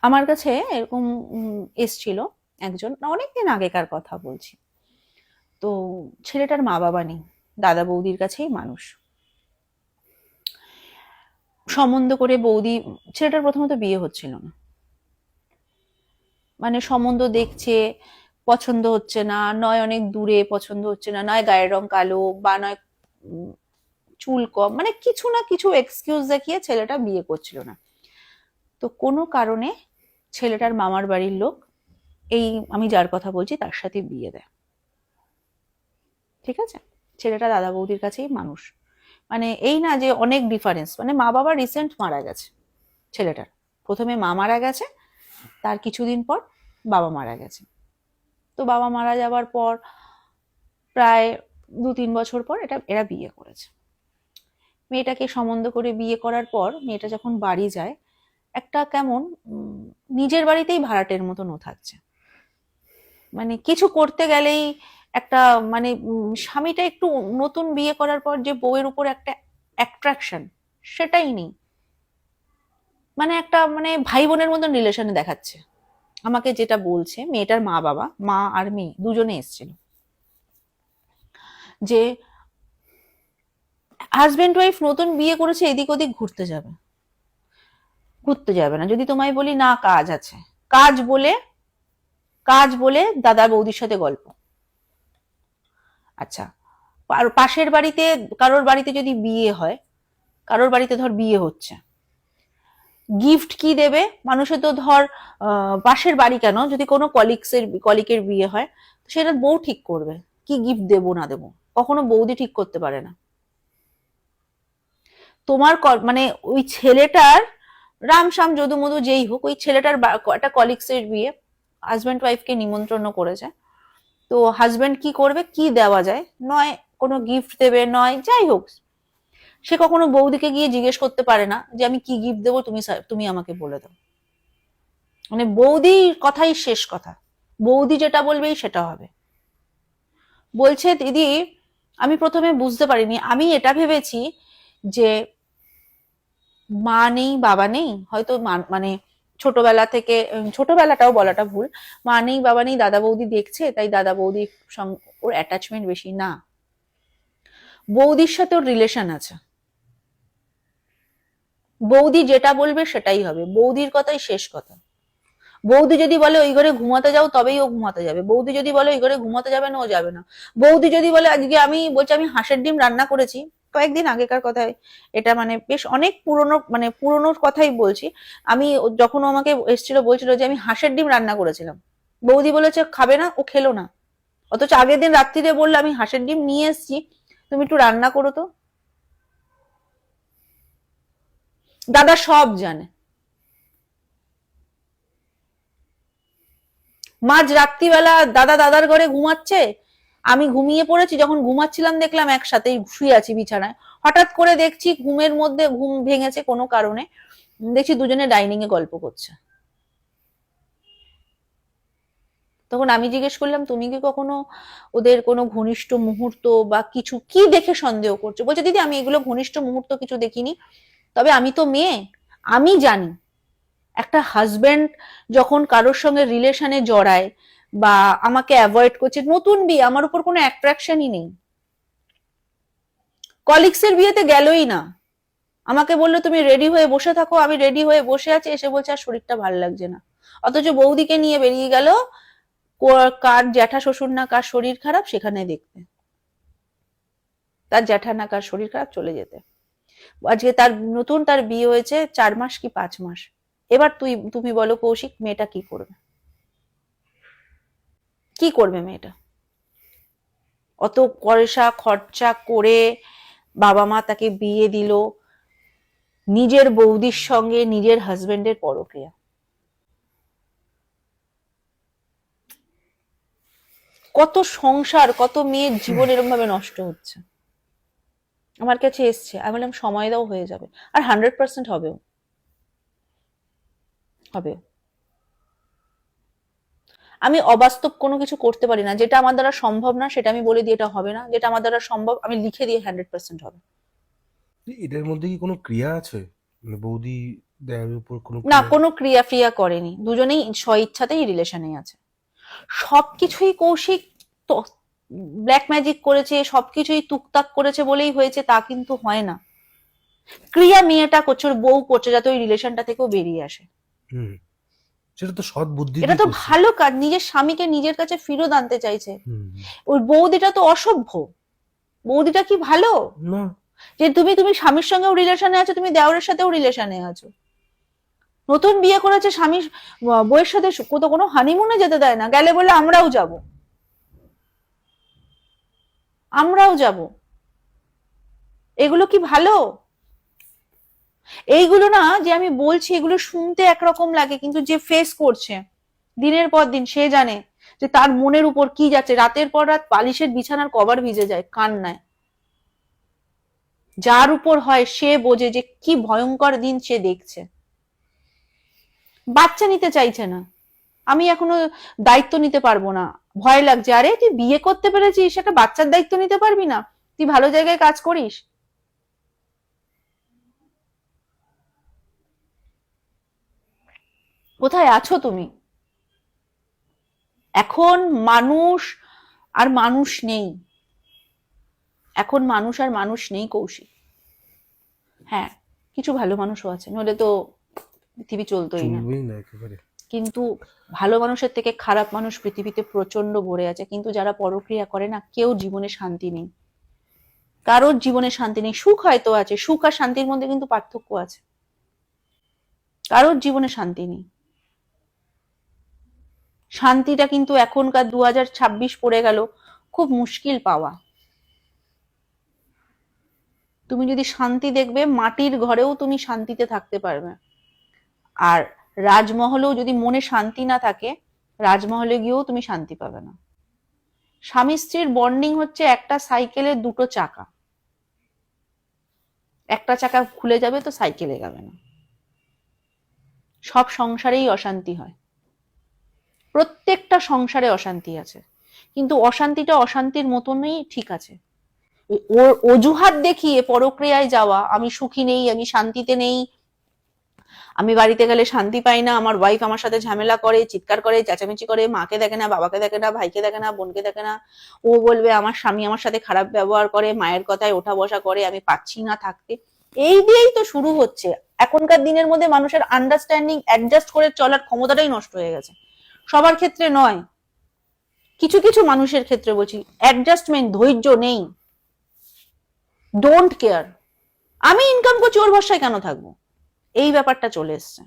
আমার কাছে এরকম এসছিল একজন, অনেকদিন আগেকার কথা বলছি। তো ছেলেটার মা বাবা নেই, দাদা বৌদির কাছেই মানুষ। সম্বন্ধ করে বৌদি, ছেলেটার প্রথমত বিয়ে হচ্ছিল না, মানে সম্বন্ধ দেখছে, পছন্দ হচ্ছে না, নয় অনেক দূরে পছন্দ হচ্ছে না, নয় গায়ের রং কালো, বা নয় উম, চুল কম, মানে কিছু না কিছু এক্সকিউজ দেখিয়ে ছেলেটা বিয়ে করছিল না। তো কোনো কারণে ছেলেটার মামার বাড়ির লোক এই, আমি যার কথা বলছি তার সাথে বিয়ে দেয়। ঠিক আছে, ছেলেটা দাদা বৌদির কাছেই মানুষ। মানে এই না যে অনেক ডিফারেন্স, মানে মা বাবা রিসেন্ট মারা গেছে ছেলেটার। প্রথমে মা মারা গেছে, তার কিছুদিন পর বাবা মারা গেছে। তো বাবা মারা যাবার পর প্রায় 2-3 বছর পর এরা বিয়ে করেছে। মেয়েটাকে সম্বন্ধ করে বিয়ে করার পর মেয়েটা যখন বাড়ি যায়, একটা কেমন নিজের বাড়িতেই ভাড়াটের মতন ও থাকছে। মানে কিছু করতে গেলেই একটা, মানে স্বামীটা একটু, নতুন বিয়ে করার পর যে বউয়ের উপর একটা অ্যাট্রাকশন, সেটাই নেই। মানে একটা, মানে ভাই বোনের মতন রিলেশনে দেখাচ্ছে। আমাকে যেটা বলছে মেয়েটার মা বাবা, মা আর মেয়ে দুজনে এসেছিল, যে হাজবেন্ড ওয়াইফ নতুন বিয়ে করেছে, এদিক ওদিক ঘুরতে যাবে। ঘুরতে যাবে না যদি তোমায় বলি না কাজ আছে, কাজ বলে, কাজ বলে দাদা বৌদির সাথে গল্প। আচ্ছা, পাশের বাড়িতে কারোর বাড়িতে যদি বিয়ে হয়, কারোর বাড়িতে ধর বিয়ে হচ্ছে, গিফট কি দেবে মানুষের, তো ধর পাশের বাড়ি কেন, যদি কোনো কলিকের বিয়ে হয়, সেটা বউ ঠিক করবে কি গিফট দেবো না দেবো, কখনো বৌদি ঠিক করতে পারে না। তোমার মানে ওই ছেলেটার রামসাম যদু মধু যেই হোক, ওই ছেলেটার একটা কলিগসের বিয়ে, হাজব্যান্ড ওয়াইফকে নিমন্ত্রণ করেছে। তো হাজব্যান্ড কি করবে, কি দেওয়া যায়, নয় কোনো গিফট দেবে, নয় যাই হোক, সে কখনো বৌদিকে গিয়ে জিজ্ঞেস করতে পারে না যে আমি কি গিফট দেবো, তুমি আমাকে বলে দাও। মানে বৌদির কথাই শেষ কথা, বৌদি যেটা বলবেই সেটা হবে। বলছে দিদি, আমি প্রথমে বুঝতে পারিনি, আমি এটা ভেবেছি যে মা নেই বাবা নেই, হয়তো মানে ছোটবেলা থেকে, ছোটবেলাটাও বলাটা ভুল, মা নেই বাবা নেই, দাদা বৌদি দেখছে তাই দাদা বৌদির ওর অ্যাটাচমেন্ট বেশি না, বৌদির সাথে ওর রিলেশন আছে। বৌদি যেটা বলবে সেটাই হবে, বৌদির কথাই শেষ কথা। বৌদি যদি বলে ওই ঘরে ঘুমাতে যাও তবেই ও ঘুমাতে যাবে, বৌদি যদি বলে ওই ঘরে ঘুমাতে যাবে না ও যাবে না। বৌদি যদি বলে আজকে আমি বলছি আমি হাঁসের ডিম রান্না করেছি, কয়েকদিন আগেকার কথায় এটা, মানে বেশ অনেক পুরনো, মানে পুরনোর কথাই বলছি। আমি যখন ও আমাকে এসেছিল বলছিল যে আমি হাঁসের ডিম রান্না করেছিলাম, বৌদি বলেছে খাবে না, ও খেলো না। অথচ আগের দিন রাত্রিরে বললো আমি হাঁসের ডিম নিয়ে এসেছি, তুমি একটু রান্না করো তো। দাদা সব জানে। মাঝ রাত্রিবেলা দাদা দাদার ঘরে ঘুমাচ্ছে, আমি ঘুমিয়ে পড়েছি, যখন ঘুমাচ্ছিলাম দেখলাম একসাথেই শুয়ে আছি বিছানায়। হঠাৎ করে দেখছি ঘুমের মধ্যে ঘুম ভেঙেছে কোনো কারণে, দেখছি দুজনে ডাইনিং এ গল্প করছে। তখন আমি জিজ্ঞেস করলাম তুমি কি কখনো ওদের কোনো ঘনিষ্ঠ মুহূর্ত বা কিছু কি দেখে সন্দেহ করছো? বলছে দিদি আমি এগুলো ঘনিষ্ঠ মুহূর্ত কিছু দেখিনি, তবে আমি তো মেয়ে, আমি জানি একটা হাজবেন্ড যখন কারোর সঙ্গে রিলেশনে জড়ায় বা আমাকে অ্যাভয়েড করছে, নতুন বিয়ে, আমার উপর কোনো অ্যাট্রাকশনই নেই। কলিগসের বিয়েতে গেলই না, আমাকে বললো তুমি রেডি হয়ে বসে থাকো, আমি রেডি হয়ে বসে আছি, এসে বলছে আর শরীরটা ভালো লাগছে না। অথচ বৌদিকে নিয়ে বেরিয়ে গেল কার জ্যাঠা শ্বশুর না কার শরীর খারাপ সেখানে দেখতে, তার জ্যাঠা না কার শরীর খারাপ চলে যেতে। আজকে তার নতুন, তার বিয়ে হয়েছে 4 মাস কি 5 মাস। এবার তুমি বলো কৌশিক, মেয়েটা কি করবে? কি করবে মেয়েটা? অত পয়সা খরচা করে বাবা মা তাকে বিয়ে দিল, নিজের বৌদির সঙ্গে নিজের হাজবেন্ডের পরকীয়া। কত সংসার, কত মেয়ের জীবন এরকম ভাবে নষ্ট হচ্ছে। আমার কাছে এসছে, আমি বললাম সময় দাও, হয়ে যাবে। আর 100% হবেও, হবে। আমি অবাস্তব কোনো কিছু করতে পারি না, যেটা আমার দ্বারা সম্ভব না সেটা আমি বলে দিই এটা হবে না, যেটা আমার দ্বারা সম্ভব আমি লিখে দিয়ে 100% হবে। এটার মধ্যে কি কোনো ক্রিয়া আছে? মানে বৌদি দেহের উপর কোনো না, কোনো ক্রিয়া ফ্রিয়া করেনি, দুজনেই স্বইচ্ছাতেই রিলেশনে আছে। সবকিছুই কৌশিক ব্ল্যাক ম্যাজিক করেছে, সবকিছুই টুকটাক করেছে বলেই হয়েছে তা কিন্তু হয় না। ক্রিয়া মেয়েটা করছে, ওর বউ করছে যাতে ওই রিলেশনটা থেকেও বেরিয়ে আসে। সেটা তো সৎ বুদ্ধি এটা দিয়ে তো করছে। ভালো কাজ, নিজের স্বামীকে নিজের কাছে ফিরত আনতে চাইছে। হুম। ওই বৌদিটা তো অসভ্য, বৌদিটা কি ভালো না, যে তুমি স্বামীর সঙ্গেও রিলেশনে আছো, তুমি দেওরের সাথেও রিলেশনে আছো। নতুন বিয়ে করেছে, স্বামী বউয়ের সাথে কোনো হানিমুনে যেতে দেয় না, গেলে বলে আমরাও যাব, আমরাও যাব। এগুলো কি ভালো? এইগুলো না, যে আমি বলছি এগুলো শুনতে একরকম লাগে, কিন্তু যে ফেস করছে দিনের পর দিন সে জানে যে তার মনের উপর কি যাচ্ছে। রাতের পর রাত বালিশের বিছানার কভার ভিজে যায় কান্নায়। যার উপর হয় সে বোঝে যে কি ভয়ঙ্কর দিন সে দেখছে। বাচ্চা নিতে চাইছে না, আমি এখনো দায়িত্ব নিতে পারবো না, ভয় লাগছে। আরে তুই বিয়ে করতে পেরেছিস, একটা বাচ্চার দায়িত্ব নিতে পারবি না? তুই ভালো জায়গায় কাজ করিস, কোথায় আছো তুমি? এখন মানুষ আর মানুষ নেই, এখন মানুষ আর মানুষ নেই কৌশিক। হ্যাঁ, কিছু ভালো মানুষও আছে, নইলে তো পৃথিবী চলতোই না। চলবেই না একেবারে। কিন্তু ভালো মানুষের থেকে খারাপ মানুষ পৃথিবীতে প্রচন্ড ভরে আছে। কিন্তু যারা পরক্রিয়া করে না, কেউ জীবনে শান্তি নেই, কারোর জীবনে শান্তি নেই। সুখ হয়তো আছে, সুখ আর শান্তির মধ্যে কিন্তু পার্থক্য আছে। কারোর জীবনে শান্তি নেই। শান্তিটা কিন্তু এখনকার 2026 পড়ে গেল, খুব মুশকিল পাওয়া। তুমি যদি শান্তি দেখবে, মাটির ঘরেও তুমি শান্তিতে থাকতে পারবে। আর রাজমহলেও যদি মনে শান্তি না থাকে, রাজমহলে গিয়েও তুমি শান্তি পাবে না। স্বামী স্ত্রীর বন্ডিং হচ্ছে একটা সাইকেলের দুটো চাকা, একটা চাকা খুলে যাবে তো সাইকেলে যাবে না। সব সংসারেই অশান্তি হয়, প্রত্যেকটা সংসারে অশান্তি আছে, কিন্তু অশান্তিটা অশান্তির মতনই ঠিক আছে। ওর অজুহাত দেখিয়ে পরক্রিয়ায় যাওয়া, আমি সুখী নেই, আমি শান্তিতে নেই, আমি বাড়িতে গেলে শান্তি পাই না, আমার ওয়াইফ আমার সাথে ঝামেলা করে, চিৎকার করে, চেঁচামেচি করে, মাকে দেখে না, বাবাকে দেখে না, ভাইকে দেখে না, বোনকে দেখে না। ও বলবে আমার স্বামী আমার সাথে খারাপ ব্যবহার করে, মায়ের কথায় ওঠা বসা করে, আমি পাচ্ছি না থাকতে। এই দিয়েই তো শুরু হচ্ছে। এখনকার দিনের মধ্যে মানুষের আন্ডারস্ট্যান্ডিং, অ্যাডজাস্ট করে চলার ক্ষমতাটাই নষ্ট হয়ে গেছে। সবার ক্ষেত্রে নয়, কিছু কিছু মানুষের ক্ষেত্রে বলছি, অ্যাডজাস্টমেন্ট, ধৈর্য নেই, ডোন্ট কেয়ার। আমি ইনকাম করছি, ওর ভরসায় কেন থাকবো, এই ব্যাপারটা চলে এসছে।